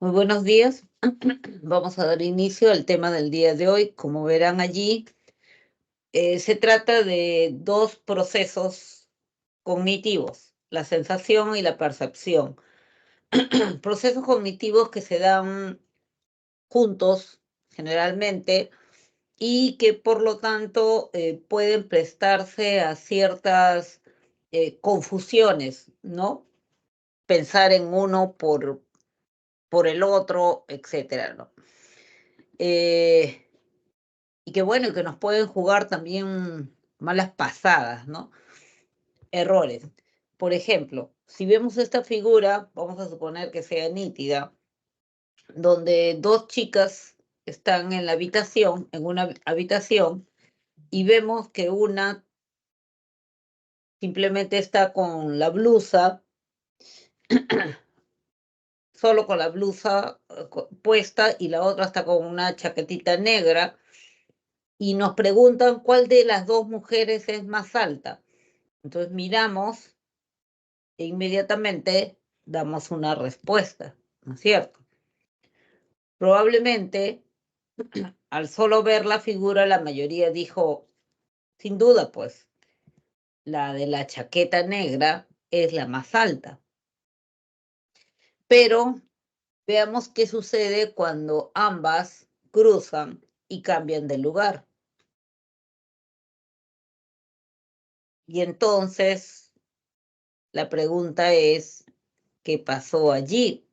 Muy buenos días. Vamos a dar inicio al tema del día de hoy. Como verán allí, se trata de dos procesos cognitivos, la sensación y la percepción. Procesos cognitivos que se dan juntos generalmente y que por lo tanto pueden prestarse a ciertas confusiones, ¿no? Pensar en uno por el otro, etcétera, ¿no? Eh, y que bueno, que nos pueden jugar también malas pasadas, ¿no? Errores. Por ejemplo, si vemos esta figura, vamos a suponer que sea nítida, donde dos chicas están en la habitación, en una habitación, y vemos que una simplemente está con la blusa, solo con la blusa puesta, y la otra está con una chaquetita negra, y nos preguntan cuál de las dos mujeres es más alta. Entonces miramos e inmediatamente damos una respuesta, ¿no es cierto? Probablemente al solo ver la figura la mayoría dijo, sin duda, pues, la de la chaqueta negra es la más alta. Pero veamos qué sucede cuando ambas cruzan y cambian de lugar. Y entonces la pregunta es, ¿qué pasó allí?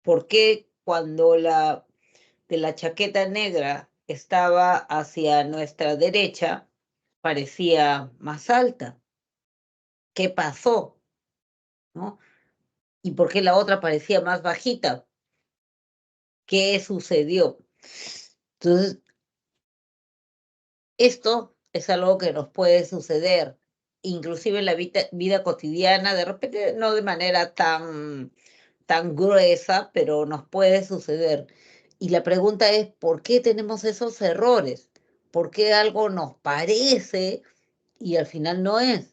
¿Por qué cuando la de la chaqueta negra estaba hacia nuestra derecha parecía más alta? ¿Qué pasó? ¿No? ¿Y por qué la otra parecía más bajita? ¿Qué sucedió? Entonces, esto es algo que nos puede suceder, inclusive en la vida cotidiana, de repente no de manera tan gruesa, pero nos puede suceder. Y la pregunta es, ¿por qué tenemos esos errores? ¿Por qué algo nos parece y al final no es?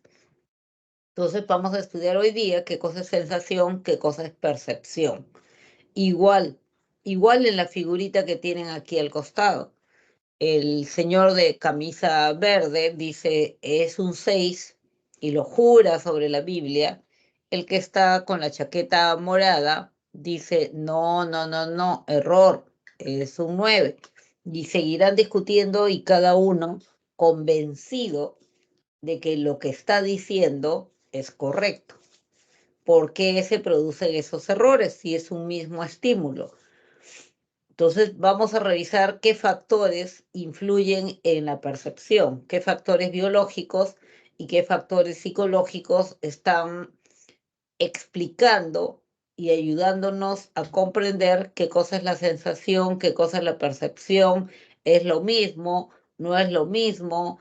Entonces vamos a estudiar hoy día qué cosa es sensación, qué cosa es percepción. Igual, igual en la figurita que tienen aquí al costado. El señor de camisa verde dice es un 6 y lo jura sobre la Biblia. El que está con la chaqueta morada dice no, no, no, no, error, es un 9. Y seguirán discutiendo y cada uno convencido de que lo que está diciendo es correcto. ¿Por qué se producen esos errores si es un mismo estímulo? Entonces vamos a revisar qué factores influyen en la percepción, qué factores biológicos y qué factores psicológicos están explicando y ayudándonos a comprender qué cosa es la sensación, qué cosa es la percepción, es lo mismo, no es lo mismo,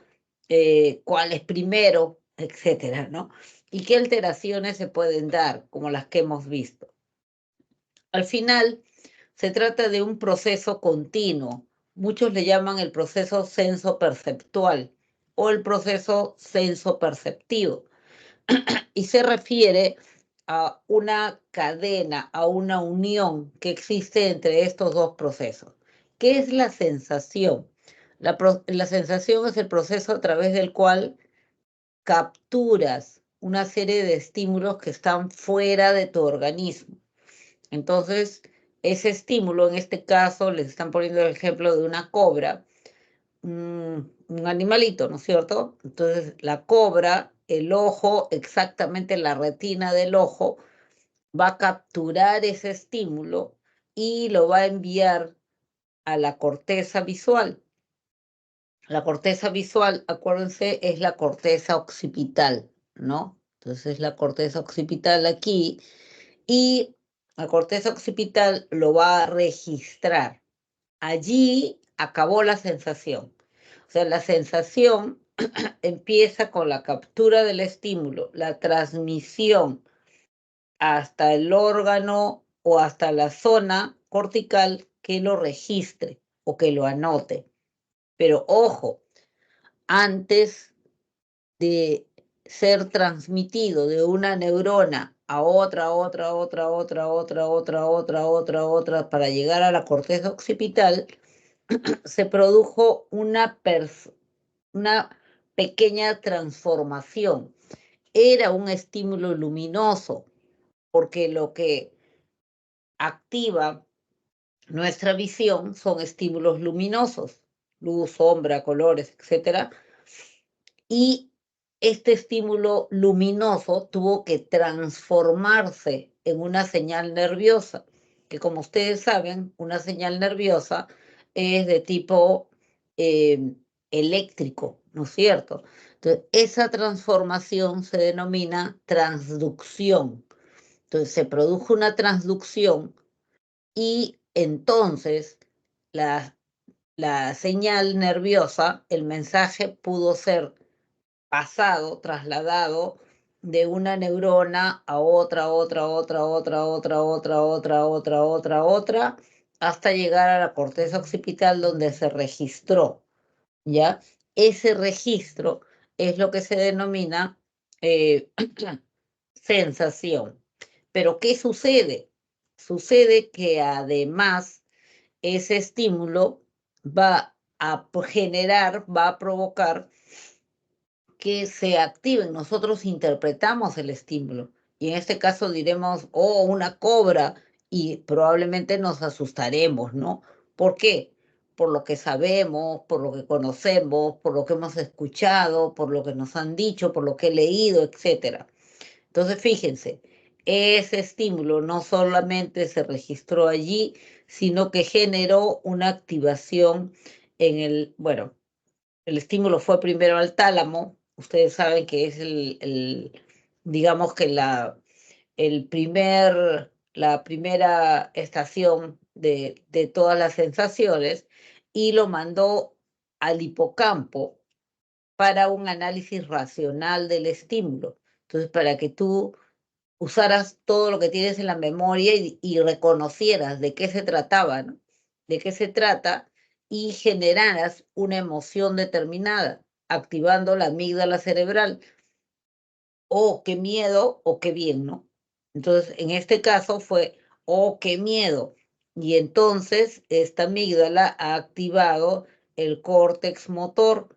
cuál es primero, etcétera, ¿no? Y qué alteraciones se pueden dar, como las que hemos visto. Al final, se trata de un proceso continuo. Muchos le llaman el proceso senso-perceptual o el proceso senso-perceptivo. Y se refiere a una cadena, a una unión que existe entre estos dos procesos. ¿Qué es la sensación? La sensación es el proceso a través del cual capturas una serie de estímulos que están fuera de tu organismo. Entonces, ese estímulo, en este caso, les están poniendo el ejemplo de una cobra, un animalito, ¿no es cierto? Entonces, la cobra, el ojo, exactamente la retina del ojo, va a capturar ese estímulo y lo va a enviar a la corteza visual. La corteza visual, acuérdense, es la corteza occipital, ¿no? Entonces, la corteza occipital aquí y la corteza occipital lo va a registrar. Allí acabó la sensación. O sea, la sensación empieza con la captura del estímulo, la transmisión hasta el órgano o hasta la zona cortical que lo registre o que lo anote. Pero ojo, antes de ser transmitido de una neurona a otra, para llegar a la corteza occipital, se produjo una pequeña transformación. Era un estímulo luminoso, porque lo que activa nuestra visión son estímulos luminosos, luz, sombra, colores, etcétera. Y este estímulo luminoso tuvo que transformarse en una señal nerviosa, que como ustedes saben, una señal nerviosa es de tipo eléctrico, ¿no es cierto? Entonces, esa transformación se denomina transducción. Entonces, se produjo una transducción y entonces la, la señal nerviosa, el mensaje pudo ser pasado, trasladado de una neurona a otra, hasta llegar a la corteza occipital donde se registró, ¿ya? Ese registro es lo que se denomina eh, sensación. Pero ¿qué sucede? Sucede que además ese estímulo va a generar, va a provocar que se activen. Nosotros interpretamos el estímulo y en este caso diremos, oh, una cobra, y probablemente nos asustaremos, ¿no? ¿Por qué? Por lo que sabemos, por lo que conocemos, por lo que hemos escuchado, por lo que nos han dicho, por lo que he leído, etcétera. Entonces, fíjense, ese estímulo no solamente se registró allí, sino que generó una activación en bueno, el estímulo fue primero al tálamo. Ustedes saben que es digamos que la primera estación de todas las sensaciones, y lo mandó al hipocampo para un análisis racional del estímulo. Entonces, para que tú usaras todo lo que tienes en la memoria y reconocieras de qué se trataba, ¿no? De qué se trata, y generaras una emoción determinada, activando la amígdala cerebral. Oh, qué miedo o qué bien, ¿no? Entonces, en este caso fue, oh, qué miedo. Y entonces esta amígdala ha activado el córtex motor,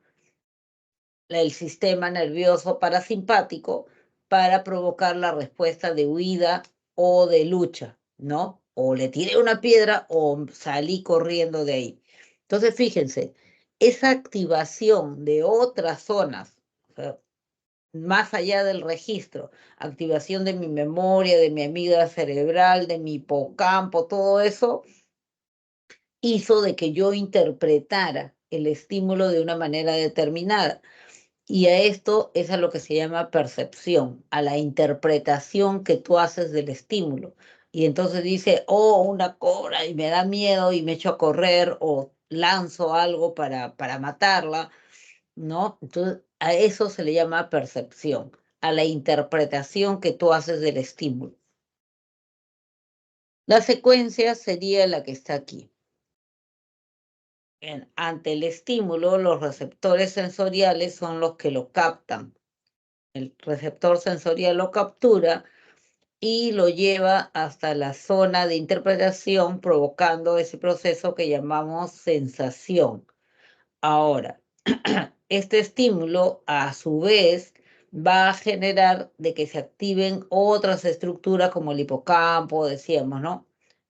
el sistema nervioso parasimpático, para provocar la respuesta de huida o de lucha, ¿no? O le tiré una piedra o salí corriendo de ahí. Entonces, fíjense, esa activación de otras zonas, o sea, más allá del registro, activación de mi memoria, de mi amígdala cerebral, de mi hipocampo, todo eso hizo de que yo interpretara el estímulo de una manera determinada. Y a esto es a lo que se llama percepción, a la interpretación que tú haces del estímulo. Y entonces dice, oh, una cobra, y me da miedo y me echo a correr o lanzo algo para matarla, ¿no? Entonces, a eso se le llama percepción, a la interpretación que tú haces del estímulo. La secuencia sería la que está aquí. Ante el estímulo, los receptores sensoriales son los que lo captan. El receptor sensorial lo captura y lo lleva hasta la zona de interpretación, provocando ese proceso que llamamos sensación. Ahora, este estímulo, a su vez, va a generar de que se activen otras estructuras como el hipocampo, decíamos, ¿no?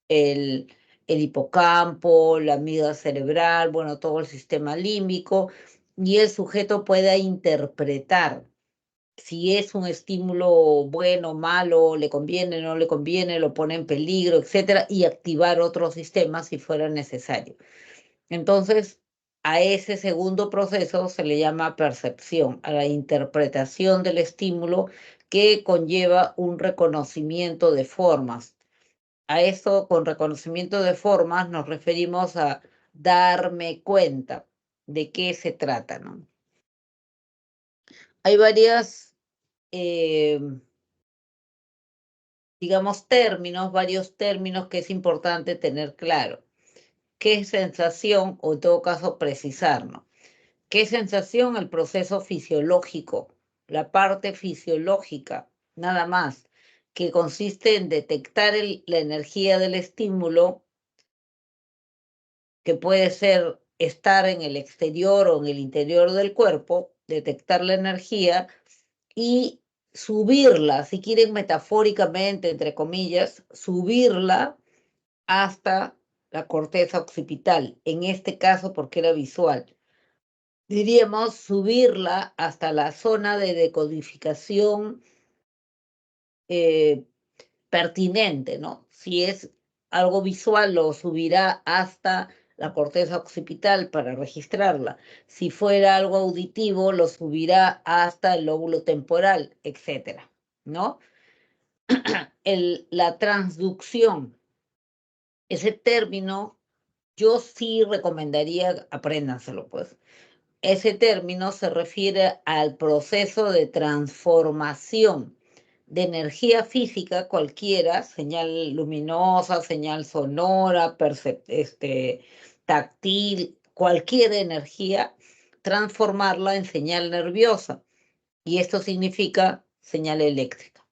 El, el hipocampo, la amígdala cerebral, bueno, todo el sistema límbico, y el sujeto pueda interpretar si es un estímulo bueno, malo, le conviene, no le conviene, lo pone en peligro, etcétera, y activar otros sistemas si fuera necesario. Entonces, a ese segundo proceso se le llama percepción, a la interpretación del estímulo, que conlleva un reconocimiento de formas. A eso, con reconocimiento de formas, nos referimos a darme cuenta de qué se trata, ¿no? Hay digamos, varios términos que es importante tener claro. ¿Qué es sensación? O en todo caso, precisarnos. ¿Qué es sensación? El proceso fisiológico, la parte fisiológica, nada más. que consiste en detectar la energía del estímulo, que puede ser estar en el exterior o en el interior del cuerpo, detectar la energía y subirla, si quieren metafóricamente, entre comillas, subirla hasta la corteza occipital, en este caso porque era visual. Diríamos subirla hasta la zona de decodificación pertinente, ¿no? Si es algo visual, lo subirá hasta la corteza occipital para registrarla. Si fuera algo auditivo, lo subirá hasta el lóbulo temporal, etcétera, ¿no? La transducción, ese término, yo sí recomendaría, apréndanselo, pues. Ese término se refiere al proceso de transformación de energía física cualquiera, señal luminosa, señal sonora, táctil, cualquier energía, transformarla en señal nerviosa. Y esto significa señal eléctrica.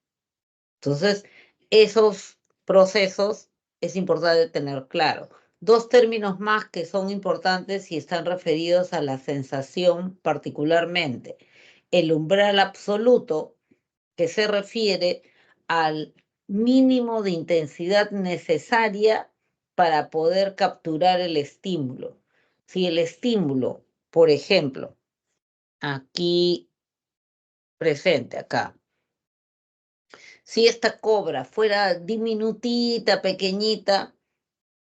Entonces, esos procesos es importante tener claro. Dos términos más que son importantes y están referidos a la sensación particularmente. El umbral absoluto, que se refiere al mínimo de intensidad necesaria para poder capturar el estímulo. Si el estímulo, por ejemplo, aquí presente, acá, si esta cobra fuera diminutita, pequeñita,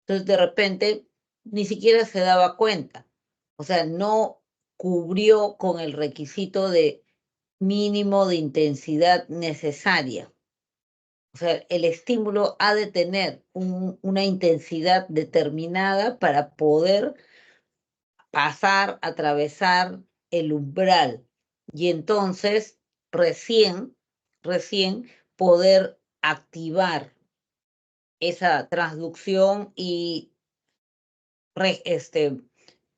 entonces de repente ni siquiera se daba cuenta. O sea, no cubrió con el requisito de mínimo de intensidad necesaria. O sea, el estímulo ha de tener una intensidad determinada para poder pasar, atravesar el umbral y entonces recién poder activar esa transducción y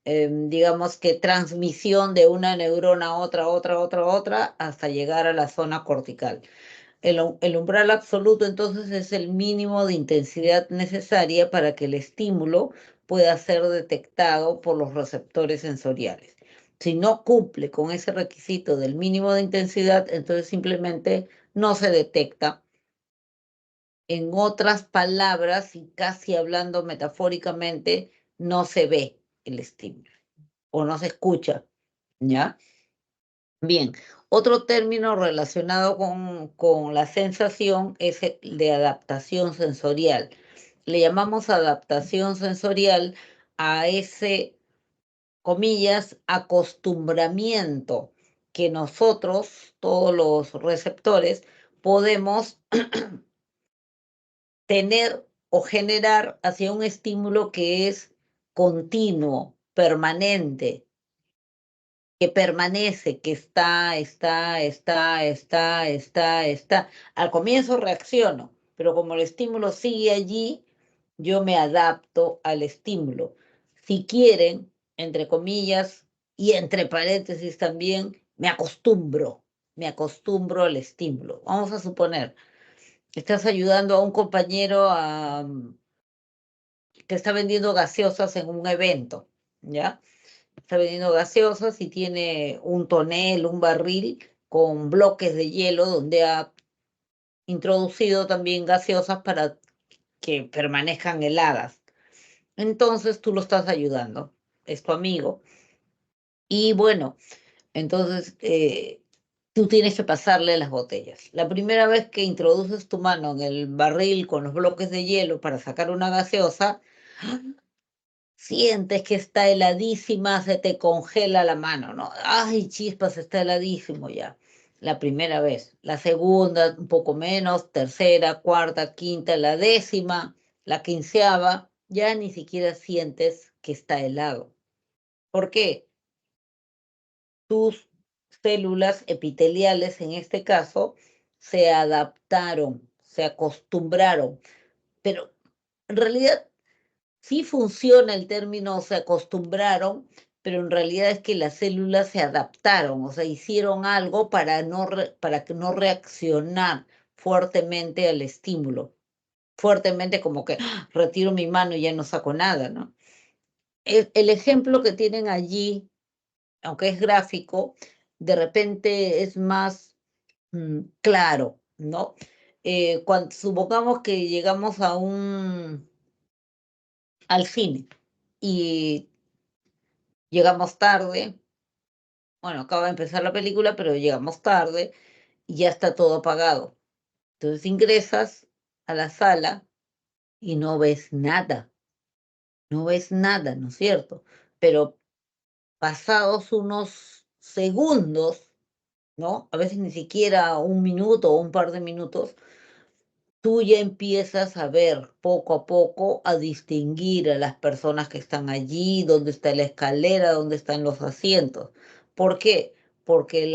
digamos que transmisión de una neurona a otra, hasta llegar a la zona cortical. El umbral absoluto entonces es el mínimo de intensidad necesaria para que el estímulo pueda ser detectado por los receptores sensoriales. Si no cumple con ese requisito del mínimo de intensidad, entonces simplemente no se detecta. En otras palabras, y casi hablando metafóricamente, no se ve el estímulo o no se escucha, ¿ya? Bien, otro término relacionado con la sensación es el de adaptación sensorial. Le llamamos adaptación sensorial a ese, comillas, acostumbramiento que nosotros, todos los receptores, podemos tener o generar hacia un estímulo que es continuo, permanente, que permanece, que está. Al comienzo reacciono, pero como el estímulo sigue allí, yo me adapto al estímulo. Si quieren, entre comillas y entre paréntesis también, me acostumbro al estímulo. Vamos a suponer, estás ayudando a un compañero que está vendiendo gaseosas en un evento, ¿ya? Está vendiendo gaseosas y tiene un tonel, un barril con bloques de hielo donde ha introducido también gaseosas para que permanezcan heladas. Entonces tú lo estás ayudando, es tu amigo. Y bueno, entonces tú tienes que pasarle las botellas. La primera vez que introduces tu mano en el barril con los bloques de hielo para sacar una gaseosa, sientes que está heladísima, se te congela la mano, ¿no? Ay, chispas, está heladísimo ya. La primera vez. La segunda, un poco menos. Tercera, cuarta, quinta, la décima, la quinceava, ya ni siquiera sientes que está helado. ¿Por qué? Tus células epiteliales, en este caso, se adaptaron, se acostumbraron. Pero en realidad sí funciona el término se acostumbraron, pero en realidad es que las células se adaptaron, o sea, hicieron algo para que no reaccionar fuertemente al estímulo. Fuertemente como que retiro mi mano y ya no saco nada, ¿no? El ejemplo que tienen allí, aunque es gráfico, de repente es más claro, ¿no? Cuando supongamos que llegamos al cine y llegamos tarde, bueno, acaba de empezar la película, pero llegamos tarde y ya está todo apagado. Entonces ingresas a la sala y no ves nada, no ves nada, ¿no es cierto? Pero pasados unos segundos, ¿no? A veces ni siquiera un minuto o un par de minutos, tú ya empiezas a ver poco a poco, a distinguir a las personas que están allí, dónde está la escalera, dónde están los asientos. ¿Por qué? Porque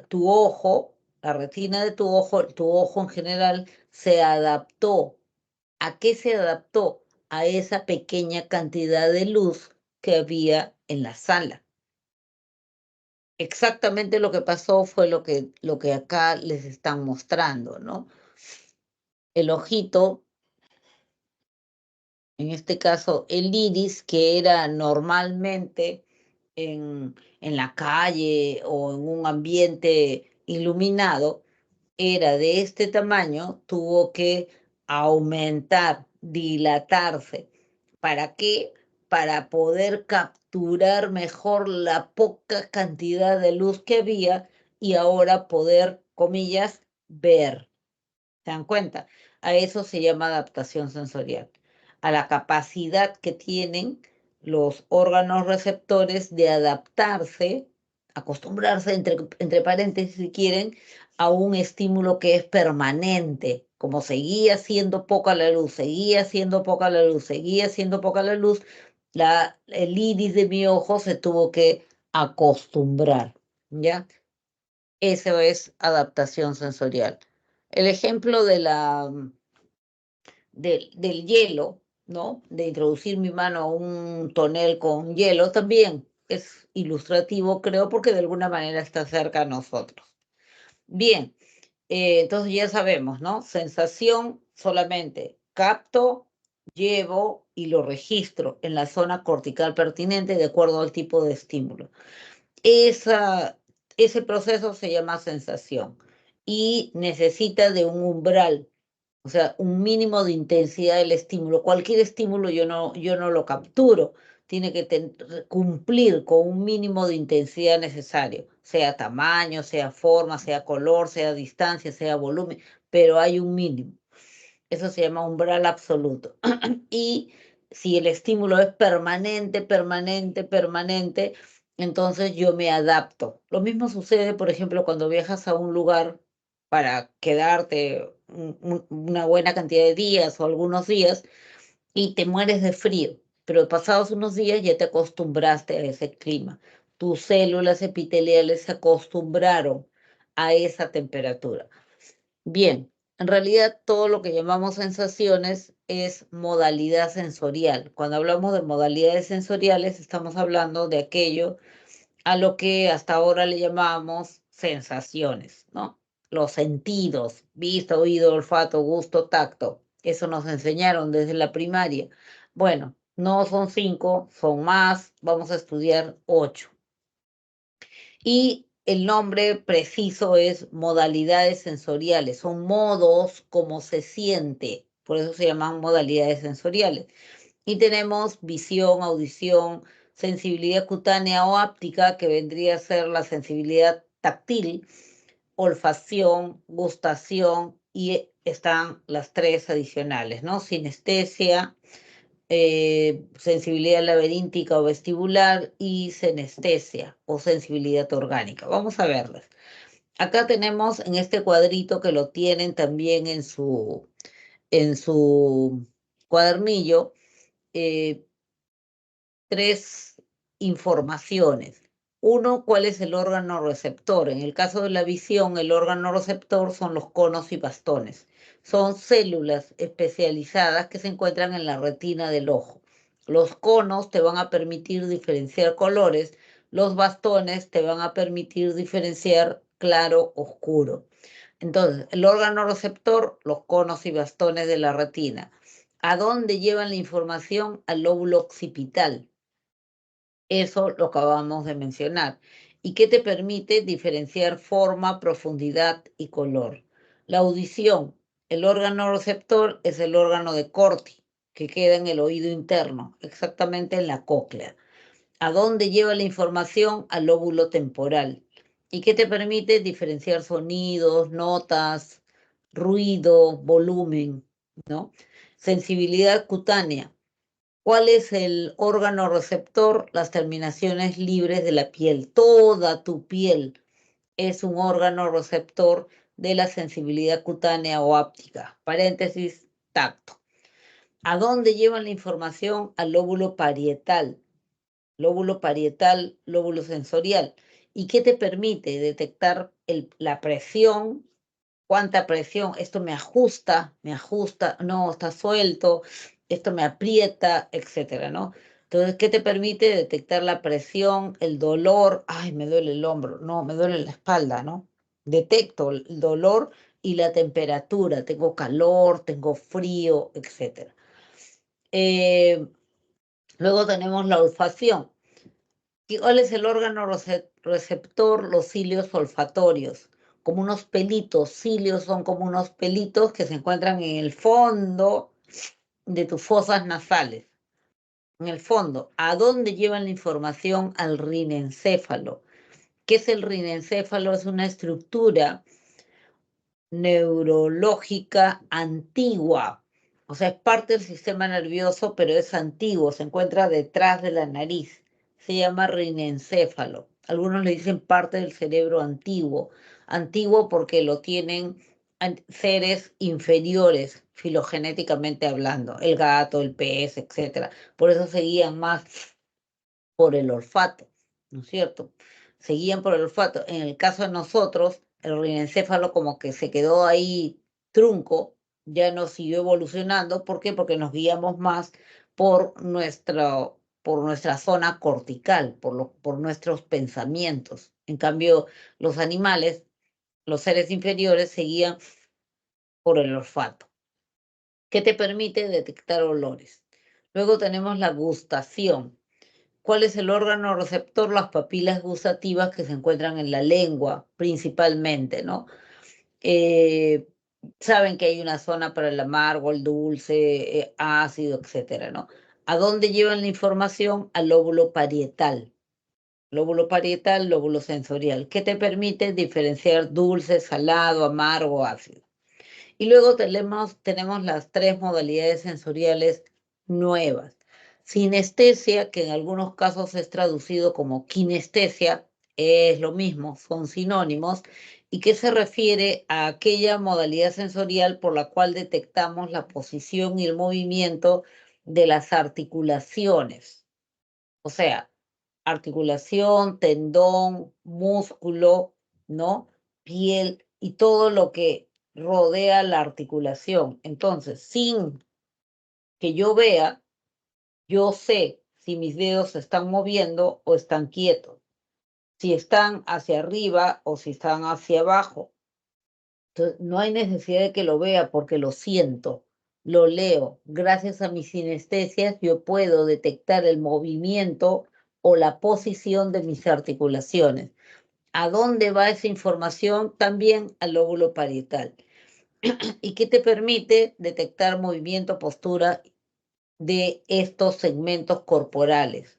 tu ojo, la retina de tu ojo en general, se adaptó. ¿A qué se adaptó? A esa pequeña cantidad de luz que había en la sala. Exactamente lo que pasó fue lo que acá les están mostrando, ¿no? El ojito, en este caso el iris, que era normalmente en la calle o en un ambiente iluminado, era de este tamaño, tuvo que aumentar, dilatarse. ¿Para qué? Para poder capturar mejor la poca cantidad de luz que había y ahora poder, comillas, ver. ¿Se dan cuenta? A eso se llama adaptación sensorial, a la capacidad que tienen los órganos receptores de adaptarse, acostumbrarse, entre paréntesis, si quieren, a un estímulo que es permanente. Como seguía siendo poca la luz, seguía siendo poca la luz, seguía siendo poca la luz, el iris de mi ojo se tuvo que acostumbrar, ¿ya? Eso es adaptación sensorial. El ejemplo del hielo, ¿no? De introducir mi mano a un tonel con hielo también es ilustrativo, creo, porque de alguna manera está cerca a nosotros. Bien, entonces ya sabemos, ¿no? Sensación solamente capto, llevo y lo registro en la zona cortical pertinente de acuerdo al tipo de estímulo. Esa, ese proceso se llama sensación y necesita de un umbral, o sea, un mínimo de intensidad del estímulo. Cualquier estímulo yo no lo capturo, tiene que cumplir con un mínimo de intensidad necesario, sea tamaño, sea forma, sea color, sea distancia, sea volumen, pero hay un mínimo. Eso se llama umbral absoluto. Y si el estímulo es permanente, permanente, permanente, entonces yo me adapto. Lo mismo sucede, por ejemplo, cuando viajas a un lugar para quedarte una buena cantidad de días o algunos días y te mueres de frío, pero pasados unos días ya te acostumbraste a ese clima. Tus células epiteliales se acostumbraron a esa temperatura. Bien, en realidad todo lo que llamamos sensaciones es modalidad sensorial. Cuando hablamos de modalidades sensoriales, estamos hablando de aquello a lo que hasta ahora le llamamos sensaciones, ¿no? Los sentidos, vista, oído, olfato, gusto, tacto. Eso nos enseñaron desde la primaria. Bueno, no son 5, son más, vamos a estudiar 8. Y el nombre preciso es modalidades sensoriales, son modos como se siente, por eso se llaman modalidades sensoriales. Y tenemos visión, audición, sensibilidad cutánea o áptica, que vendría a ser la sensibilidad táctil, olfacción, gustación, y están las tres adicionales, ¿no? Sinestesia, sensibilidad laberíntica o vestibular y senestesia o sensibilidad orgánica. Vamos a verlas. Acá tenemos en este cuadrito, que lo tienen también en su cuadernillo, eh, tres informaciones. Uno, ¿cuál es el órgano receptor? En el caso de la visión, el órgano receptor son los conos y bastones. Son células especializadas que se encuentran en la retina del ojo. Los conos te van a permitir diferenciar colores, los bastones te van a permitir diferenciar claro, oscuro. Entonces, el órgano receptor, los conos y bastones de la retina. ¿A dónde llevan la información? Al lóbulo occipital. Eso lo acabamos de mencionar. ¿Y qué te permite diferenciar forma, profundidad y color? La audición. El órgano receptor es el órgano de Corti, que queda en el oído interno, exactamente en la cóclea. ¿A dónde lleva la información? Al lóbulo temporal. ¿Y qué te permite diferenciar sonidos, notas, ruido, volumen, ¿no? Sensibilidad cutánea. ¿Cuál es el órgano receptor? Las terminaciones libres de la piel. Toda tu piel es un órgano receptor de la sensibilidad cutánea o áptica. Paréntesis, tacto. ¿A dónde llevan la información? Al lóbulo parietal. Lóbulo parietal, lóbulo sensorial. ¿Y qué te permite detectar la presión? ¿Cuánta presión? Esto me ajusta, no, está suelto, esto me aprieta, etcétera, ¿no? Entonces, ¿qué te permite detectar la presión, el dolor? Ay, me duele el hombro, no, me duele la espalda, ¿no? Detecto el dolor y la temperatura, tengo calor, tengo frío, etcétera. Luego tenemos la olfacción. ¿Cuál es el órgano receptor? Los cilios olfatorios, como unos pelitos. Cilios son como unos pelitos que se encuentran en el fondo de tus fosas nasales. En el fondo, ¿a dónde llevan la información? Al rinencéfalo. ¿Qué es el rinencéfalo? Es una estructura neurológica antigua. O sea, es parte del sistema nervioso, pero es antiguo, se encuentra detrás de la nariz. Se llama rinencéfalo. Algunos le dicen parte del cerebro antiguo. Antiguo porque lo tienen seres inferiores, filogenéticamente hablando, el gato, el pez, etc. Por eso se guían más por el olfato, ¿no es cierto? Se guían por el olfato. En el caso de nosotros, el rinencéfalo como que se quedó ahí trunco, ya no siguió evolucionando. ¿Por qué? Porque nos guiamos más por nuestra zona cortical, por nuestros pensamientos. En cambio, los animales, los seres inferiores, se guían por el olfato, que te permite detectar olores. Luego tenemos la gustación. ¿Cuál es el órgano receptor? Las papilas gustativas que se encuentran en la lengua, principalmente, ¿no? Saben que hay una zona para el amargo, el dulce, ácido, etcétera, ¿no? ¿A dónde llevan la información? Al lóbulo parietal. Lóbulo parietal, lóbulo sensorial, que te permite diferenciar dulce, salado, amargo, ácido. Y luego tenemos las tres modalidades sensoriales nuevas. Sinestesia, que en algunos casos es traducido como kinestesia, es lo mismo, son sinónimos, y que se refiere a aquella modalidad sensorial por la cual detectamos la posición y el movimiento de las articulaciones. O sea, articulación, tendón, músculo, ¿no? Piel y todo lo que rodea la articulación. Entonces, sin que yo vea, yo sé si mis dedos se están moviendo o están quietos, si están hacia arriba o si están hacia abajo. Entonces, no hay necesidad de que lo vea porque lo siento, lo leo. Gracias a mis sinestesias yo puedo detectar el movimiento o la posición de mis articulaciones. ¿A dónde va esa información? También al lóbulo parietal. ¿Y qué te permite detectar movimiento, postura de estos segmentos corporales?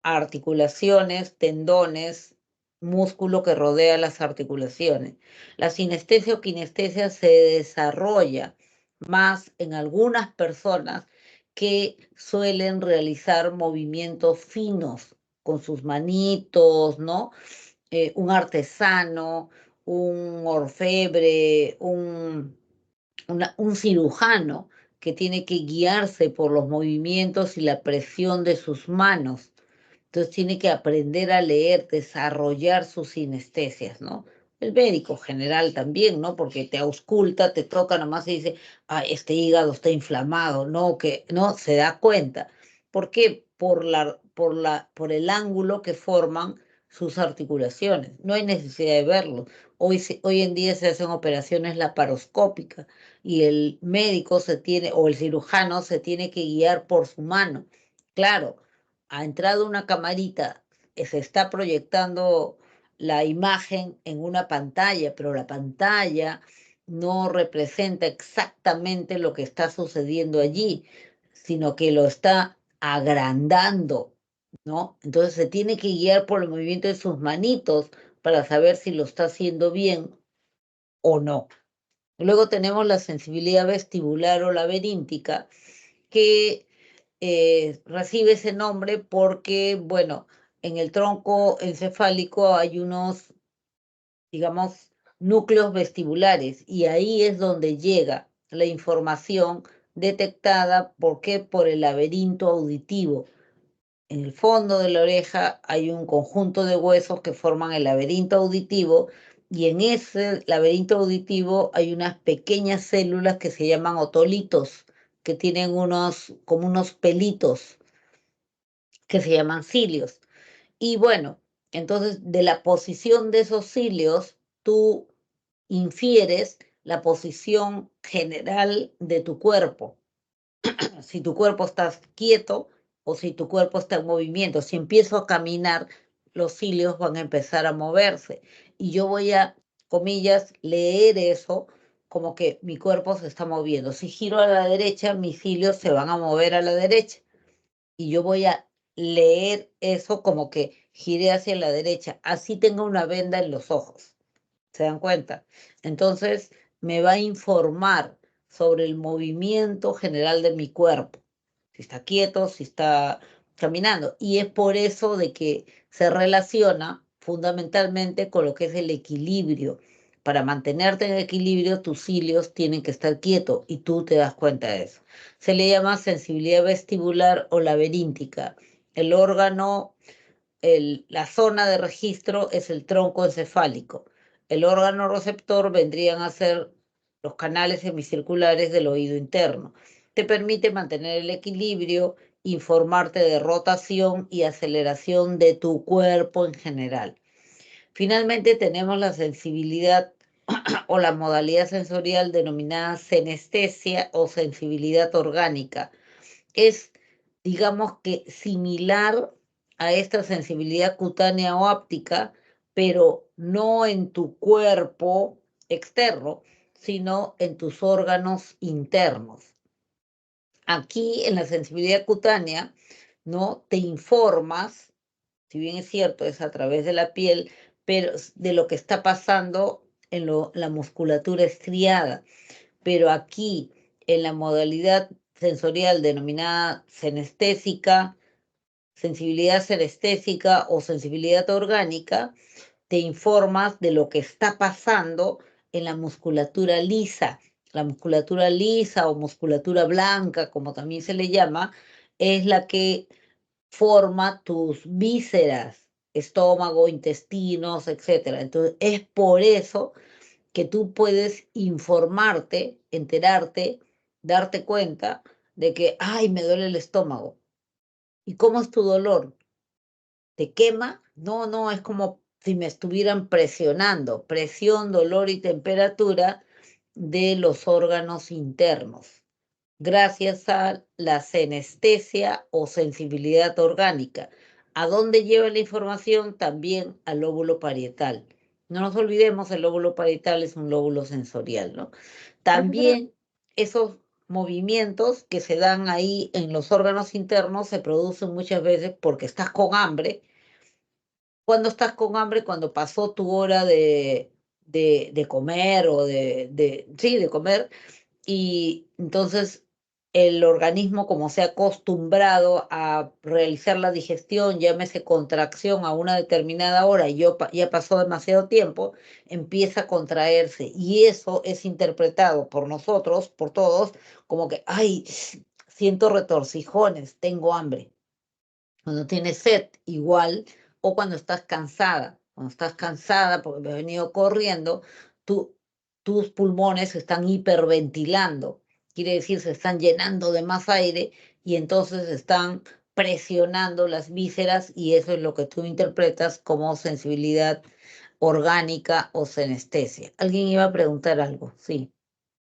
Articulaciones, tendones, músculo que rodea las articulaciones. La sinestesia o kinestesia se desarrolla más en algunas personas que suelen realizar movimientos finos con sus manitos, ¿no? Un artesano, un orfebre, un cirujano que tiene que guiarse por los movimientos y la presión de sus manos. Entonces tiene que aprender a leer, desarrollar sus sinestesias, ¿no? El médico general también, ¿no? Porque te ausculta, te toca nomás y dice, ah, este hígado está inflamado, ¿no? Que no se da cuenta. ¿Por qué? Por el ángulo que forman sus articulaciones. No hay necesidad de verlo. Hoy en día se hacen operaciones laparoscópicas y el médico o el cirujano se tiene que guiar por su mano. Claro, ha entrado una camarita, se está proyectando la imagen en una pantalla, pero la pantalla no representa exactamente lo que está sucediendo allí, sino que lo está agrandando, ¿no? Entonces se tiene que guiar por el movimiento de sus manitos para saber si lo está haciendo bien o no. Luego tenemos la sensibilidad vestibular o laberíntica, que recibe ese nombre porque, bueno, en el tronco encefálico hay unos, digamos, núcleos vestibulares y ahí es donde llega la información detectada. ¿Por qué? Por el laberinto auditivo. En el fondo de la oreja hay un conjunto de huesos que forman el laberinto auditivo y en ese laberinto auditivo hay unas pequeñas células que se llaman otolitos, que tienen como unos pelitos que se llaman cilios. Y bueno, entonces de la posición de esos cilios, tú infieres la posición general de tu cuerpo. Si tu cuerpo está quieto o si tu cuerpo está en movimiento. Si empiezo a caminar, los cilios van a empezar a moverse. Y yo voy a, comillas, leer eso como que mi cuerpo se está moviendo. Si giro a la derecha, mis cilios se van a mover a la derecha y yo voy a leer eso como que giré hacia la derecha, así tengo una venda en los ojos. ¿Se dan cuenta? Entonces me va a informar sobre el movimiento general de mi cuerpo, si está quieto, si está caminando. Y es por eso de que se relaciona fundamentalmente con lo que es el equilibrio. Para mantenerte en equilibrio, tus cilios tienen que estar quietos y tú te das cuenta de eso. Se le llama sensibilidad vestibular o laberíntica. El órgano, la zona de registro es el tronco encefálico. El órgano receptor vendrían a ser los canales semicirculares del oído interno. Te permite mantener el equilibrio, informarte de rotación y aceleración de tu cuerpo en general. Finalmente tenemos la sensibilidad o la modalidad sensorial denominada senestesia o sensibilidad orgánica. Es, digamos que similar a esta sensibilidad cutánea o áptica, pero no en tu cuerpo externo, sino en tus órganos internos. Aquí en la sensibilidad cutánea, ¿no? Te informas, si bien es cierto, es a través de la piel, pero de lo que está pasando en la musculatura estriada. Pero aquí, en la modalidad sensorial denominada senestésica, sensibilidad senestésica o sensibilidad orgánica, te informas de lo que está pasando en la musculatura lisa. La musculatura lisa o musculatura blanca, como también se le llama, es la que forma tus vísceras, estómago, intestinos, etc. Entonces, es por eso que tú puedes informarte, enterarte, darte cuenta de que, ay, me duele el estómago. ¿Y cómo es tu dolor? ¿Te quema? No, no, es como si me estuvieran presionando, presión, dolor y temperatura de los órganos internos, gracias a la senestesia o sensibilidad orgánica. ¿A dónde lleva la información? También al lóbulo parietal. No nos olvidemos, el lóbulo parietal es un lóbulo sensorial, ¿no? También esos movimientos que se dan ahí en los órganos internos se producen muchas veces porque estás con hambre. Cuando estás con hambre, cuando pasó tu hora de comer o sí, de comer, y entonces el organismo, como se ha acostumbrado a realizar la digestión, llámese contracción a una determinada hora y ya pasó demasiado tiempo, empieza a contraerse y eso es interpretado por nosotros, por todos, como que, ay, siento retorcijones, tengo hambre. Cuando tienes sed, igual, o cuando estás cansada. Cuando estás cansada porque me he venido corriendo, tus pulmones se están hiperventilando. Quiere decir, se están llenando de más aire y entonces están presionando las vísceras y eso es lo que tú interpretas como sensibilidad orgánica o senestesia. ¿Alguien iba a preguntar algo? Sí.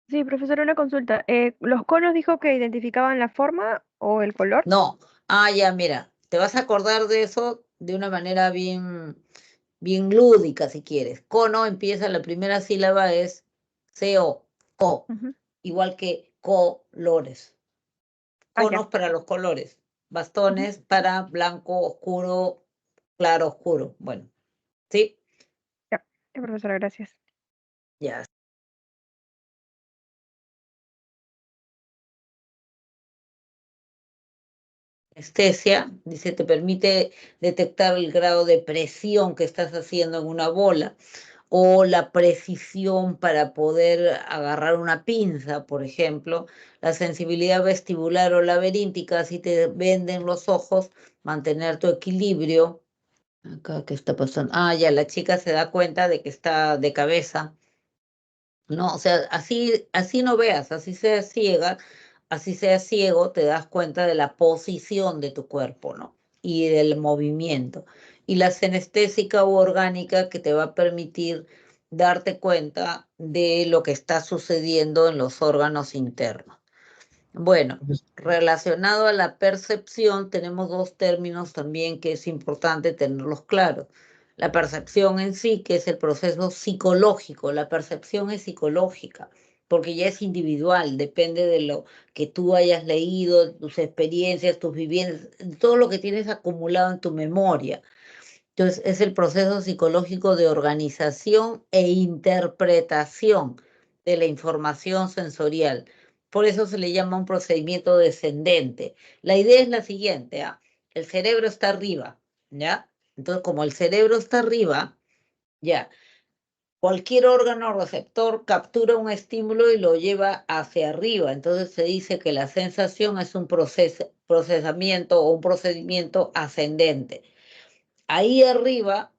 Sí, profesor, una consulta. ¿Los conos dijo que identificaban la forma o el color? No. Ah, ya, mira, te vas a acordar de eso de una manera bien lúdica, si quieres. Cono empieza, la primera sílaba es CO, co, Ujú. igual que colores. Ah, ya. Conos para los colores, Ujú. bastones para blanco, oscuro, claro, oscuro. Bueno, ¿sí? Ya, ya, profesora, gracias. Ya. Anestesia, dice, te permite detectar el grado de presión que estás haciendo en una bola o la precisión para poder agarrar una pinza, por ejemplo, la sensibilidad vestibular o laberíntica, si te venden los ojos, mantener tu equilibrio. Acá, ¿qué está pasando? Ah, ya, la chica se da cuenta de que está de cabeza. No, o sea, así no veas, así seas ciega, así seas ciego, te das cuenta de la posición de tu cuerpo, ¿no? Y del movimiento. Y la senestésica u orgánica que te va a permitir darte cuenta de lo que está sucediendo en los órganos internos. Bueno, relacionado a la percepción, tenemos dos términos también que es importante tenerlos claros. La percepción en sí, que es el proceso psicológico, la percepción es psicológica, porque ya es individual, depende de lo que tú hayas leído, tus experiencias, tus vivencias, todo lo que tienes acumulado en tu memoria. Entonces, es el proceso psicológico de organización e interpretación de la información sensorial. Por eso se le llama un procedimiento descendente. La idea es la siguiente, ¿ah? El cerebro está arriba, ¿ya? Entonces, como el cerebro está arriba, ya, cualquier órgano receptor captura un estímulo y lo lleva hacia arriba. Entonces se dice que la sensación es un procesamiento o un procedimiento ascendente. Ahí arriba,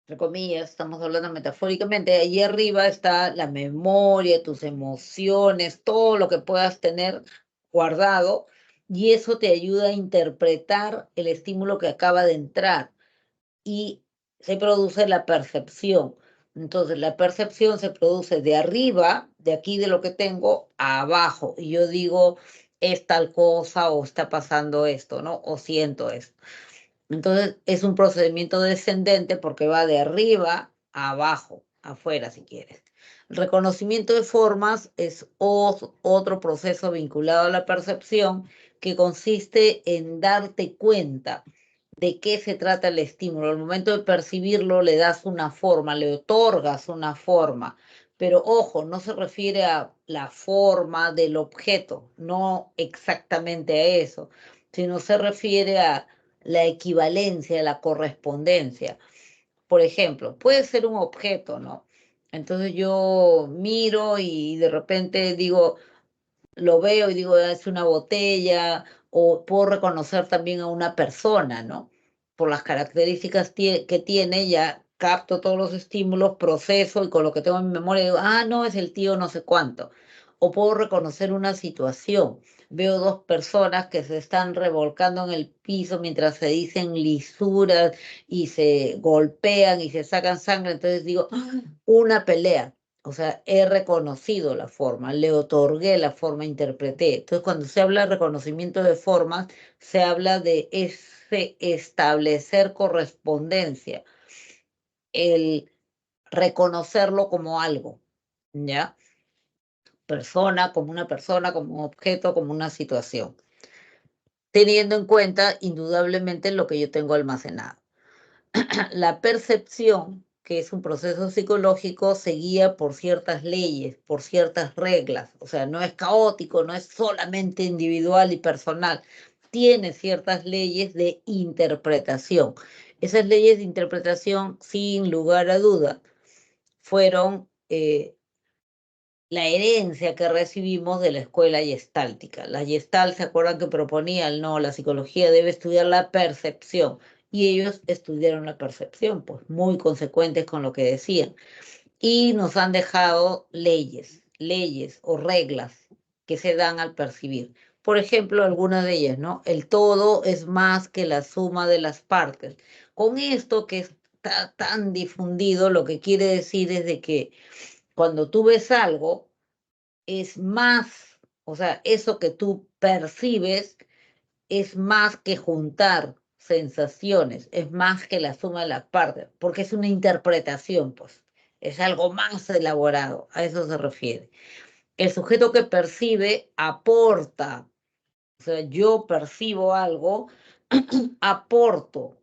entre comillas, estamos hablando metafóricamente, allí arriba está la memoria, tus emociones, todo lo que puedas tener guardado, y eso te ayuda a interpretar el estímulo que acaba de entrar y se produce la percepción. Entonces, la percepción se produce de arriba, de aquí de lo que tengo, a abajo, y yo digo, es tal cosa o está pasando esto, ¿no? O siento esto. Entonces es un procedimiento descendente porque va de arriba a abajo, afuera si quieres. El reconocimiento de formas es otro proceso vinculado a la percepción que consiste en darte cuenta de qué se trata el estímulo. Al momento de percibirlo le das una forma, le otorgas una forma. Pero ojo, no se refiere a la forma del objeto, no exactamente a eso, sino se refiere a la equivalencia, la correspondencia. Por ejemplo, puede ser un objeto, ¿no? Entonces yo miro y de repente digo, lo veo y digo, "Ah, es una botella", o puedo reconocer también a una persona, ¿no? Por las características que tiene, ya capto todos los estímulos, proceso y con lo que tengo en mi memoria digo, ah, no, es el tío no sé cuánto. O puedo reconocer una situación. Veo dos personas que se están revolcando en el piso mientras se dicen lisuras y se golpean y se sacan sangre. Entonces digo, "Ah, una pelea". O sea, he reconocido la forma, le otorgué la forma, interpreté. Entonces, cuando se habla de reconocimiento de formas, se habla de ese establecer correspondencia, el reconocerlo como algo, ¿ya? Persona, como una persona, como un objeto, como una situación, teniendo en cuenta indudablemente lo que yo tengo almacenado. La percepción, que es un proceso psicológico, se guía por ciertas leyes, por ciertas reglas. O sea, no es caótico, no es solamente individual y personal. Tiene ciertas leyes de interpretación. Esas leyes de interpretación, sin lugar a duda, fueron la herencia que recibimos de la escuela gestáltica. La Gestalt, ¿se acuerdan que proponían? No, la psicología debe estudiar la percepción. Y ellos estudiaron la percepción, pues muy consecuentes con lo que decían. Y nos han dejado leyes o reglas que se dan al percibir. Por ejemplo, algunas de ellas, ¿no? El todo es más que la suma de las partes. Con esto que está tan difundido, lo que quiere decir es de que cuando tú ves algo, es más, o sea, eso que tú percibes es más que juntar sensaciones, es más que la suma de las partes, porque es una interpretación, pues, es algo más elaborado, a eso se refiere. El sujeto que percibe aporta, o sea, yo percibo algo, aporto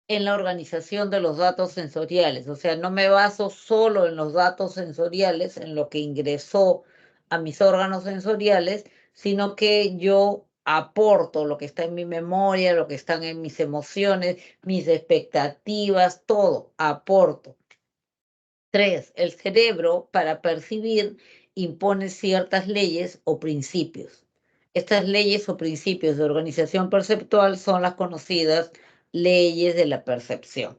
en la organización de los datos sensoriales, o sea, no me baso solo en los datos sensoriales, en lo que ingresó a mis órganos sensoriales, sino que yo aporto lo que está en mi memoria, lo que están en mis emociones, mis expectativas, todo, aporto. 3, el cerebro, para percibir, impone ciertas leyes o principios. Estas leyes o principios de organización perceptual son las conocidas leyes de la percepción,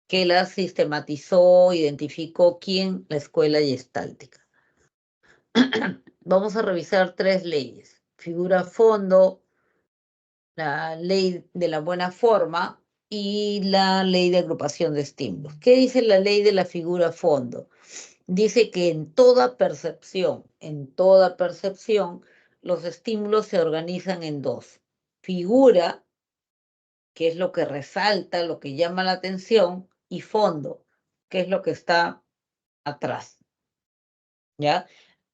que las sistematizó, identificó quién, la escuela gestáltica. Vamos a revisar 3 leyes. Figura fondo, la ley de la buena forma y la ley de agrupación de estímulos. ¿Qué dice la ley de la figura fondo? Dice que en toda percepción, los estímulos se organizan en dos. Figura, que es lo que resalta, lo que llama la atención, y fondo, que es lo que está atrás, ¿ya?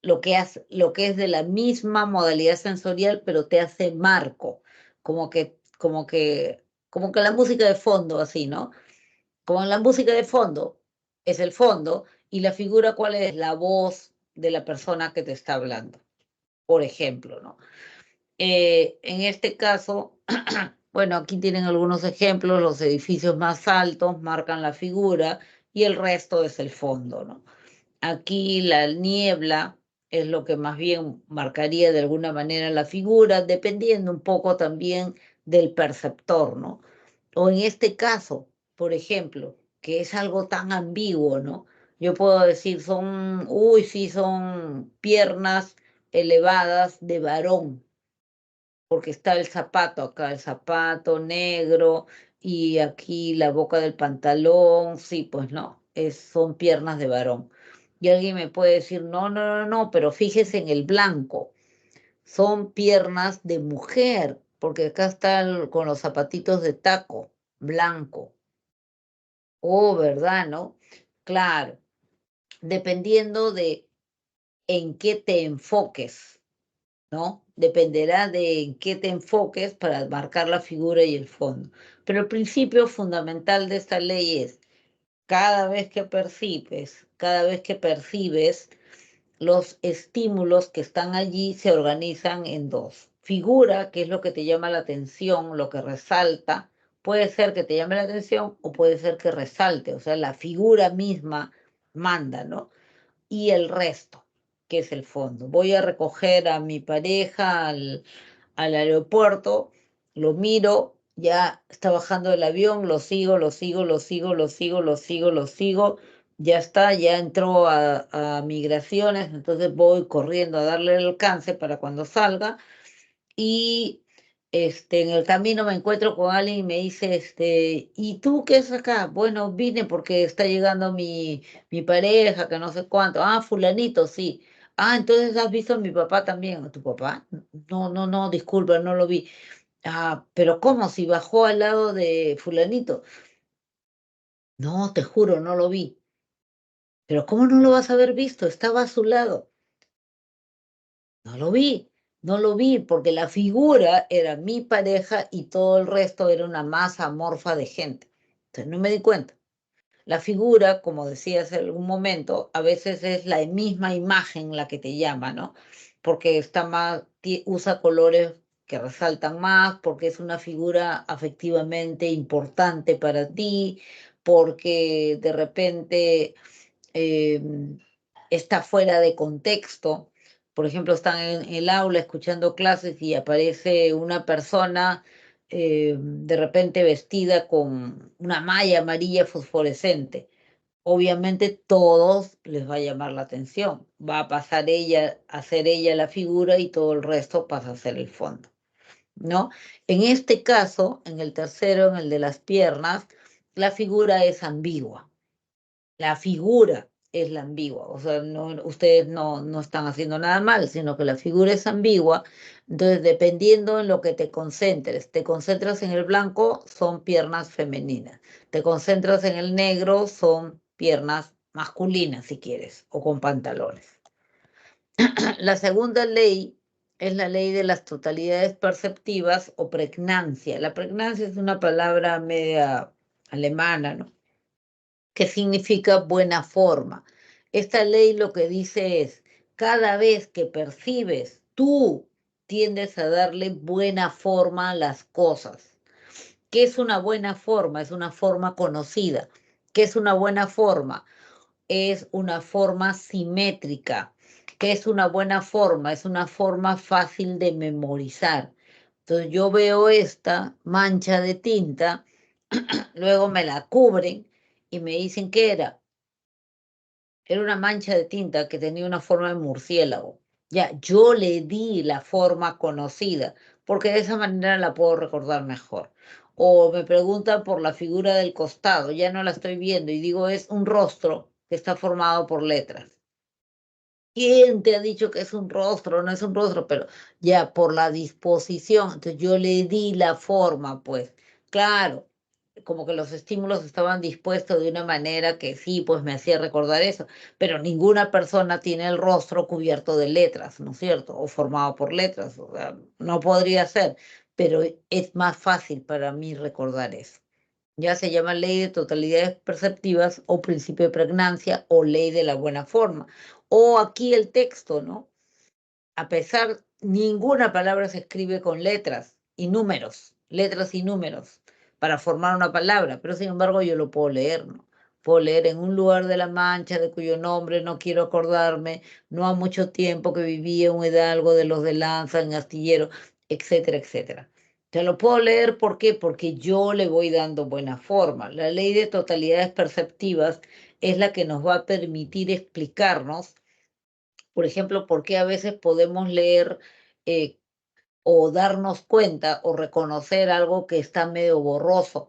Lo que es de la misma modalidad sensorial, pero te hace marco, como que la música de fondo, así, ¿no? Como la música de fondo es el fondo y la figura, ¿cuál es? La voz de la persona que te está hablando, por ejemplo, ¿no? En este caso, bueno, aquí tienen algunos ejemplos, los edificios más altos marcan la figura y el resto es el fondo, ¿no? Aquí la niebla es lo que más bien marcaría de alguna manera la figura, dependiendo un poco también del perceptor, ¿no? O en este caso, por ejemplo, que es algo tan ambiguo, ¿no? Yo puedo decir, uy, sí, son piernas elevadas de varón, porque está el zapato acá, el zapato negro, y aquí la boca del pantalón, sí, pues no, son piernas de varón. Y alguien me puede decir, no, no, no, no, pero fíjese en el blanco, son piernas de mujer, porque acá está con los zapatitos de taco, blanco. Oh, ¿verdad, no? Claro, dependiendo de en qué te enfoques, ¿no? Dependerá de en qué te enfoques para marcar la figura y el fondo. Pero el principio fundamental de esta ley es, cada vez que percibes, los estímulos que están allí se organizan en dos. Figura, que es lo que te llama la atención, lo que resalta, puede ser que te llame la atención o puede ser que resalte, o sea, la figura misma manda, ¿no? Y el resto, que es el fondo. Voy a recoger a mi pareja al aeropuerto, lo miro, ya está bajando del avión, lo sigo, lo sigo, lo sigo, lo sigo, lo sigo, lo sigo, ya está, ya entró a migraciones, entonces voy corriendo a darle el alcance para cuando salga y en el camino me encuentro con alguien y me dice, ¿y tú qué haces acá? Bueno, vine porque está llegando mi pareja, que no sé cuánto. Ah, fulanito, sí. Ah, entonces has visto a mi papá también. ¿Tu papá? No, no, no, disculpa, no lo vi. Ah, pero ¿cómo? Si bajó al lado de fulanito. No, te juro, no lo vi. Pero ¿cómo no lo vas a haber visto? Estaba a su lado. No lo vi, no lo vi, porque la figura era mi pareja y todo el resto era una masa amorfa de gente. Entonces no me di cuenta. La figura, como decía hace algún momento, a veces es la misma imagen la que te llama, ¿no? Porque está más, usa colores que resaltan más, porque es una figura afectivamente importante para ti, porque de repente está fuera de contexto. Por ejemplo, están en el aula escuchando clases y aparece una persona de repente vestida con una malla amarilla fosforescente. obviamente todos les va a llamar la atención. Va a pasar ella, a hacer ella la figura y todo el resto pasa a ser el fondo, ¿no? En este caso, en el tercero, en el de las piernas, la figura es ambigua. La figura es la ambigua, o sea, ustedes no están haciendo nada mal, sino que la figura es ambigua. Entonces, dependiendo en lo que te concentras en el blanco, son piernas femeninas, te concentras en el negro, son piernas masculinas, si quieres, o con pantalones. La segunda ley es la ley de las totalidades perceptivas o pregnancia. La pregnancia es una palabra media alemana, ¿no? Que significa buena forma. Esta ley lo que dice es, cada vez que percibes, tú tiendes a darle buena forma a las cosas. ¿Qué es una buena forma? Es una forma conocida. ¿Qué es una buena forma? Es una forma simétrica. ¿Qué es una buena forma? Es una forma fácil de memorizar. Entonces yo veo esta mancha de tinta, luego me la cubren y me dicen qué era. Era una mancha de tinta que tenía una forma de murciélago. Ya, yo le di la forma conocida, porque de esa manera la puedo recordar mejor. O me preguntan por la figura del costado, ya no la estoy viendo y digo es un rostro que está formado por letras. ¿Quién te ha dicho que es un rostro? No es un rostro, pero ya por la disposición. Entonces yo le di la forma, pues. Claro, como que los estímulos estaban dispuestos de una manera que sí, pues me hacía recordar eso, pero ninguna persona tiene el rostro cubierto de letras, ¿no es cierto? O formado por letras, o sea, no podría ser, pero es más fácil para mí recordar eso. Ya se llama ley de totalidades perceptivas o principio de pregnancia o ley de la buena forma. O aquí el texto, ¿no? A pesar, ninguna palabra se escribe con letras y números, para formar una palabra, pero sin embargo yo lo puedo leer, ¿no? Puedo leer en un lugar de La Mancha, de cuyo nombre no quiero acordarme, no ha mucho tiempo que vivía un hidalgo de los de Lanza, en Astillero, etcétera, etcétera. Te lo puedo leer, ¿por qué? Porque yo le voy dando buena forma. La ley de totalidades perceptivas es la que nos va a permitir explicarnos, por ejemplo, por qué a veces podemos leer eh, o darnos cuenta o reconocer algo que está medio borroso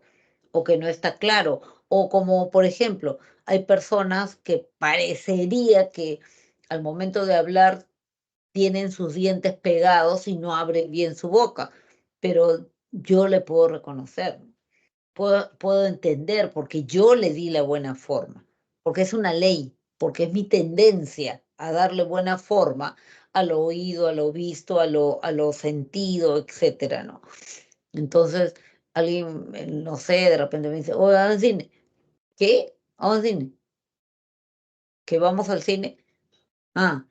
o que no está claro. O como, por ejemplo, hay personas que parecería que al momento de hablar tienen sus dientes pegados y no abren bien su boca, pero yo le puedo reconocer, puedo entender porque yo le di la buena forma, porque es una ley, porque es mi tendencia a darle buena forma al oído, a lo visto, a lo sentido, etcétera, ¿no? Entonces, alguien, no sé, de repente me dice, oye, vamos al cine. ¿Qué? Vamos al cine. ¿Que vamos al cine? Ah,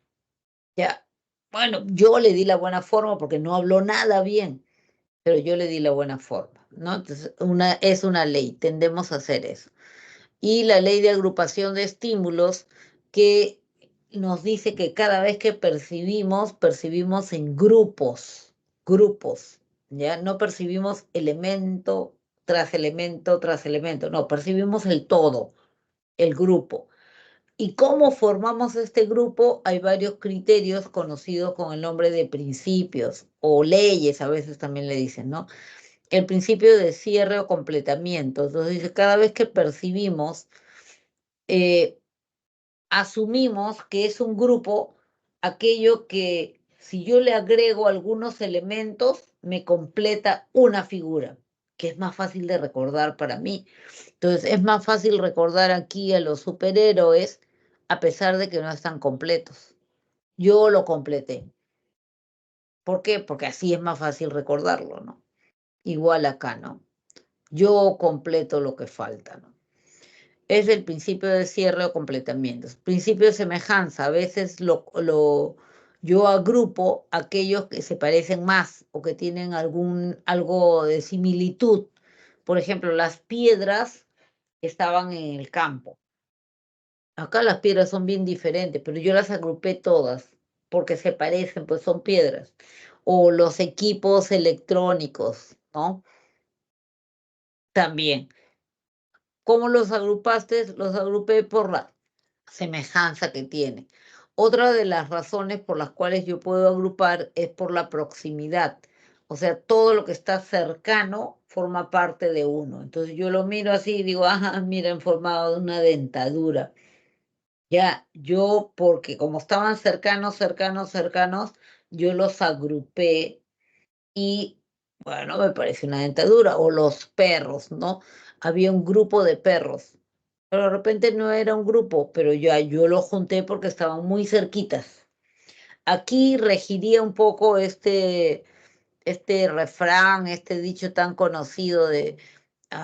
ya. Bueno, yo le di la buena forma porque no habló nada bien, pero yo le di la buena forma, ¿no? Entonces, es una ley, tendemos a hacer eso. Y la ley de agrupación de estímulos que nos dice que cada vez que percibimos en grupos, ¿ya? No percibimos elemento tras elemento tras elemento, no, percibimos el todo, el grupo. ¿Y cómo formamos este grupo? Hay varios criterios conocidos con el nombre de principios o leyes, a veces también le dicen, ¿no? El principio de cierre o completamiento. Entonces dice, cada vez que percibimos, eh, asumimos que es un grupo aquello que si yo le agrego algunos elementos, me completa una figura, que es más fácil de recordar para mí. Entonces, es más fácil recordar aquí a los superhéroes a pesar de que no están completos. Yo lo completé. ¿Por qué? Porque así es más fácil recordarlo, ¿no? Igual acá, ¿no? Yo completo lo que falta, ¿no? Es el principio de cierre o completamiento. Principio de semejanza. A veces yo agrupo aquellos que se parecen más o que tienen algo de similitud. Por ejemplo, las piedras estaban en el campo. Acá las piedras son bien diferentes, pero yo las agrupé todas porque se parecen, pues son piedras. O los equipos electrónicos, ¿no? También. ¿Cómo los agrupaste? Los agrupé por la semejanza que tiene. Otra de las razones por las cuales yo puedo agrupar es por la proximidad. O sea, todo lo que está cercano forma parte de uno. Entonces yo lo miro así y digo, ajá, mira, en formado de una dentadura. Ya, yo, porque como estaban cercanos, cercanos, cercanos, yo los agrupé y, bueno, me parece una dentadura. O los perros, ¿no? Había un grupo de perros, pero de repente no era un grupo, pero ya yo lo junté porque estaban muy cerquitas. Aquí regiría un poco este refrán, este dicho tan conocido de,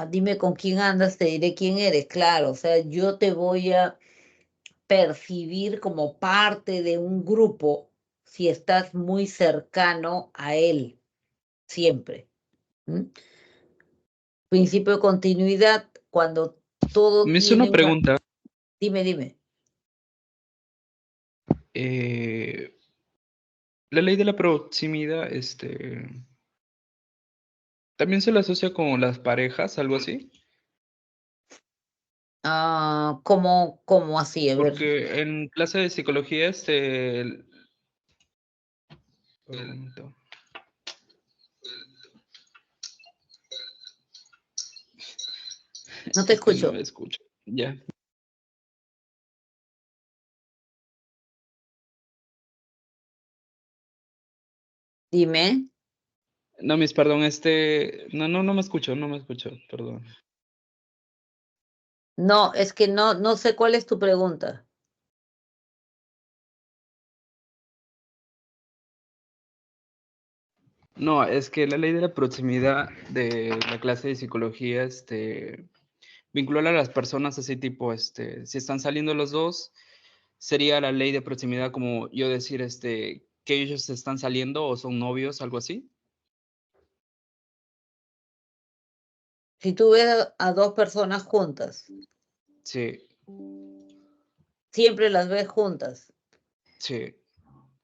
dime con quién andas, te diré quién eres. Claro, o sea, yo te voy a percibir como parte de un grupo si estás muy cercano a él, siempre. ¿M? Principio de continuidad, cuando todo Me hizo una tiene una... pregunta. Dime. eh, la ley de la proximidad, ¿también se la asocia con las parejas, algo así? ¿Cómo así? A ver, Porque en clase de psicología, un momento. no te Es que no me escucho. escucho. Ya. Dime. No, perdón, no me escucho, no me escucho, perdón. No, es que no sé cuál es tu pregunta. No, es que la ley de la proximidad de la clase de psicología, vincular a las personas así tipo, si están saliendo los dos, sería la ley de proximidad como yo decir, que ellos están saliendo o son novios, algo así. Si tú ves a dos personas juntas, Sí, siempre las ves juntas, sí.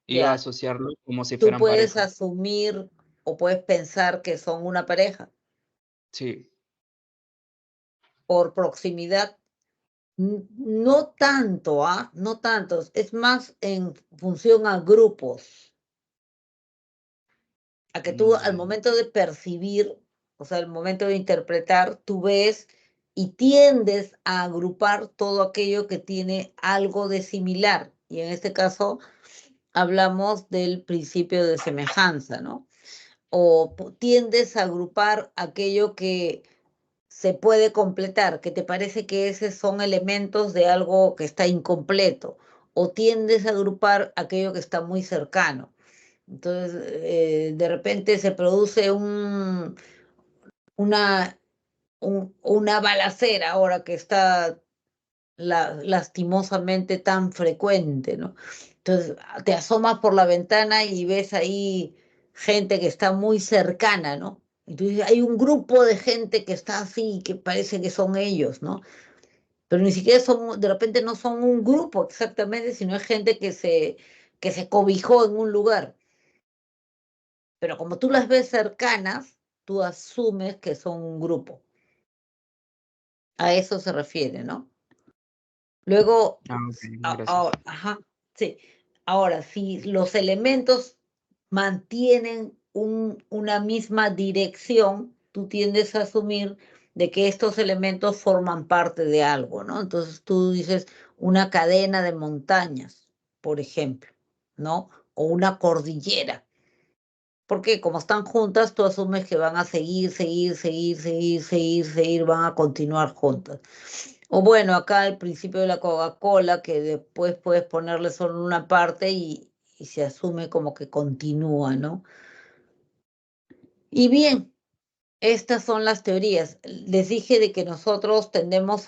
Iba a ya, asociarlo como si tú fueran puedes pareja. asumir o puedes pensar que son una pareja Sí. por proximidad. No tanto, no tantos, es más en función a grupos, a que tú al Mm, momento de percibir, o sea, al momento de interpretar, tú ves y tiendes a agrupar todo aquello que tiene algo de similar. Y en este caso hablamos del principio de semejanza, ¿no? O tiendes a agrupar aquello que se puede completar, que te parece que esos son elementos de algo que está incompleto, o tiendes a agrupar aquello que está muy cercano. Entonces, de repente se produce una, una balacera ahora que está lastimosamente tan frecuente, ¿no? Entonces, te asomas por la ventana y ves ahí gente que está muy cercana, ¿no? Entonces, hay un grupo de gente que está así, que parece que son ellos, ¿no? Pero ni siquiera son, de repente no son un grupo exactamente, sino es gente que se cobijó en un lugar. Pero como tú las ves cercanas, tú asumes que son un grupo. A eso se refiere, ¿no? Luego, ok, gracias. ajá, sí. Ahora, si los elementos mantienen una misma dirección, tú tiendes a asumir de que estos elementos forman parte de algo, ¿no? Entonces tú dices una cadena de montañas, por ejemplo, ¿no? O una cordillera. Porque como están juntas, tú asumes que van a seguir, van a continuar juntas. O bueno, acá el principio de la Coca-Cola, que después puedes ponerle solo una parte y se asume como que continúa, ¿no? Y bien, estas son las teorías. Les dije de que nosotros tendemos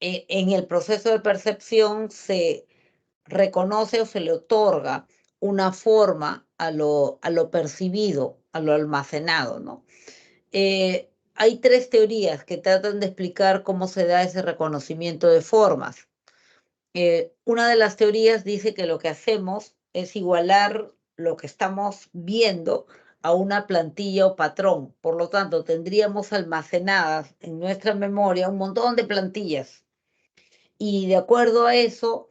en el proceso de percepción se reconoce o se le otorga una forma a lo percibido, a lo almacenado, ¿no? Hay tres teorías que tratan de explicar cómo se da ese reconocimiento de formas. Una de las teorías dice que lo que hacemos es igualar lo que estamos viendo a una plantilla o patrón. Por lo tanto, tendríamos almacenadas en nuestra memoria un montón de plantillas. Y de acuerdo a eso,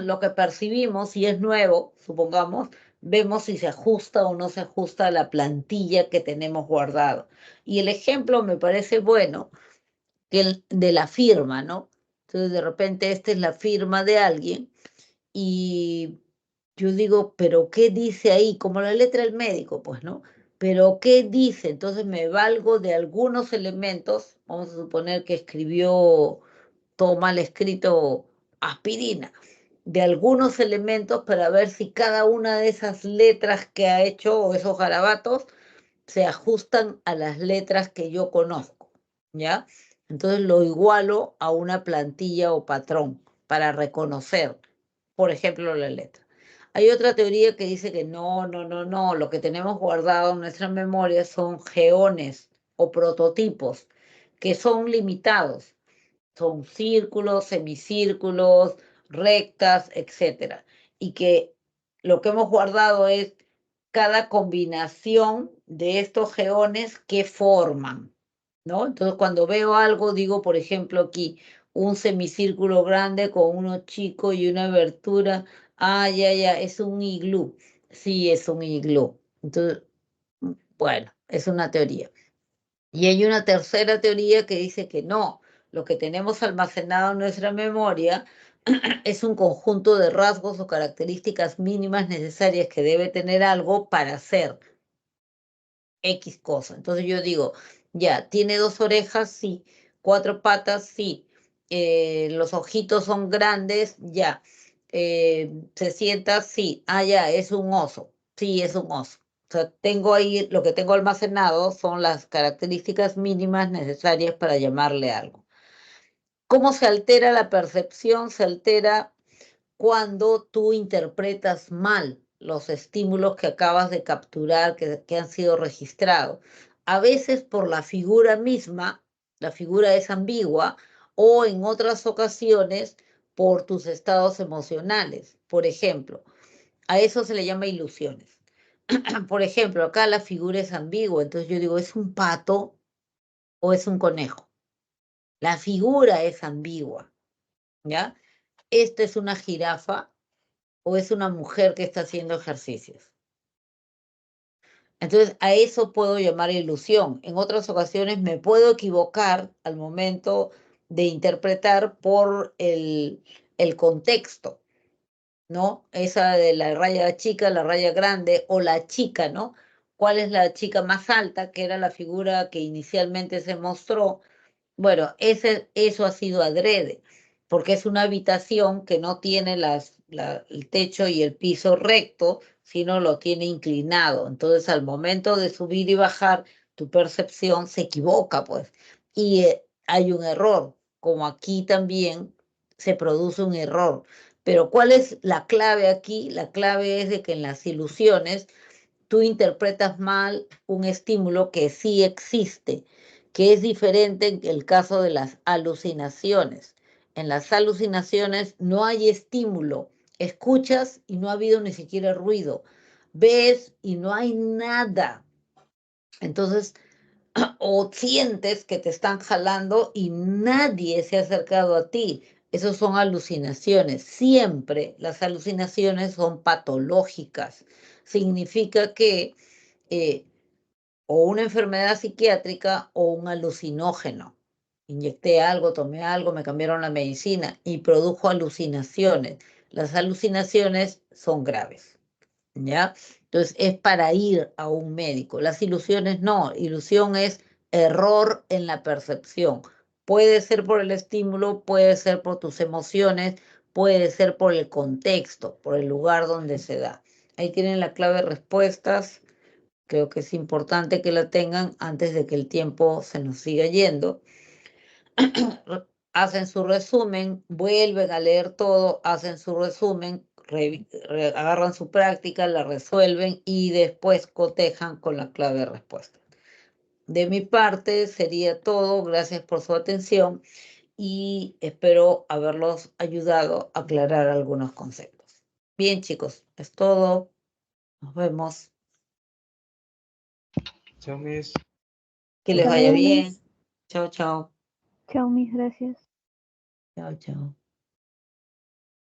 lo que percibimos, si es nuevo, supongamos, vemos si se ajusta o no se ajusta a la plantilla que tenemos guardado. Y el ejemplo me parece bueno, que el de la firma, ¿no? Entonces, de repente, esta es la firma de alguien y yo digo, ¿pero qué dice ahí? Como la letra del médico, pues, ¿no? ¿Pero qué dice? Entonces me valgo de algunos elementos. Vamos a suponer que escribió todo mal escrito aspirina, de algunos elementos para ver si cada una de esas letras que ha hecho o esos garabatos se ajustan a las letras que yo conozco, ¿ya? Entonces lo igualo a una plantilla o patrón para reconocer, por ejemplo, la letra. Hay otra teoría que dice que no, lo que tenemos guardado en nuestra memoria son geones o prototipos que son limitados, son círculos, semicírculos, rectas, etcétera. Y que lo que hemos guardado es cada combinación de estos geones que forman, ¿no? Entonces, cuando veo algo, digo, por ejemplo, aquí, un semicírculo grande con uno chico y una abertura. Ah, ya, es un iglú. Sí, es un iglú. Entonces, bueno, es una teoría. Y hay una tercera teoría que dice que no, lo que tenemos almacenado en nuestra memoria es un conjunto de rasgos o características mínimas necesarias que debe tener algo para hacer X cosa. Entonces yo digo, ya, tiene 2 orejas, sí, 4 patas, sí, los ojitos son grandes, ya, se sienta, sí, ah, ya, es un oso, sí, es un oso. O sea, tengo ahí, lo que tengo almacenado son las características mínimas necesarias para llamarle algo. ¿Cómo se altera la percepción? Se altera cuando tú interpretas mal los estímulos que acabas de capturar, que han sido registrados. A veces por la figura misma, la figura es ambigua, o en otras ocasiones por tus estados emocionales. Por ejemplo, a eso se le llama ilusiones. Por ejemplo, acá la figura es ambigua, entonces yo digo, ¿es un pato o es un conejo? La figura es ambigua, ¿ya? Esta es una jirafa o es una mujer que está haciendo ejercicios. Entonces, a eso puedo llamar ilusión. En otras ocasiones me puedo equivocar al momento de interpretar por el contexto, ¿no? Esa de la raya chica, la raya grande o la chica, ¿no? ¿Cuál es la chica más alta? Que era la figura que inicialmente se mostró. Bueno, eso ha sido adrede, porque es una habitación que no tiene el techo y el piso recto, sino lo tiene inclinado. Entonces, al momento de subir y bajar, tu percepción se equivoca, pues. Y hay un error, como aquí también se produce un error. Pero ¿cuál es la clave aquí? La clave es de que en las ilusiones tú interpretas mal un estímulo que sí existe, que es diferente en el caso de las alucinaciones. En las alucinaciones no hay estímulo, escuchas y no ha habido ni siquiera ruido, ves y no hay nada. Entonces, o sientes que te están jalando y nadie se ha acercado a ti. Esas son alucinaciones. Siempre las alucinaciones son patológicas. Significa que eh, o una enfermedad psiquiátrica o un alucinógeno. Inyecté algo, tomé algo, me cambiaron la medicina y produjo alucinaciones. Las alucinaciones son graves, ¿ya? Entonces es para ir a un médico. Las ilusiones no, ilusión es error en la percepción. Puede ser por el estímulo, puede ser por tus emociones, puede ser por el contexto, por el lugar donde se da. Ahí tienen la clave de respuestas. Creo que es importante que la tengan antes de que el tiempo se nos siga yendo. Hacen su resumen, vuelven a leer todo, hacen su resumen, agarran su práctica, la resuelven y después cotejan con la clave de respuesta. De mi parte sería todo. Gracias por su atención y espero haberlos ayudado a aclarar algunos conceptos. Bien, chicos, es todo. Nos vemos. Chao, Miss. Que les Hasta vaya luego, bien. Miss. Chao, chao. Chao, Miss, gracias. Chao, chao.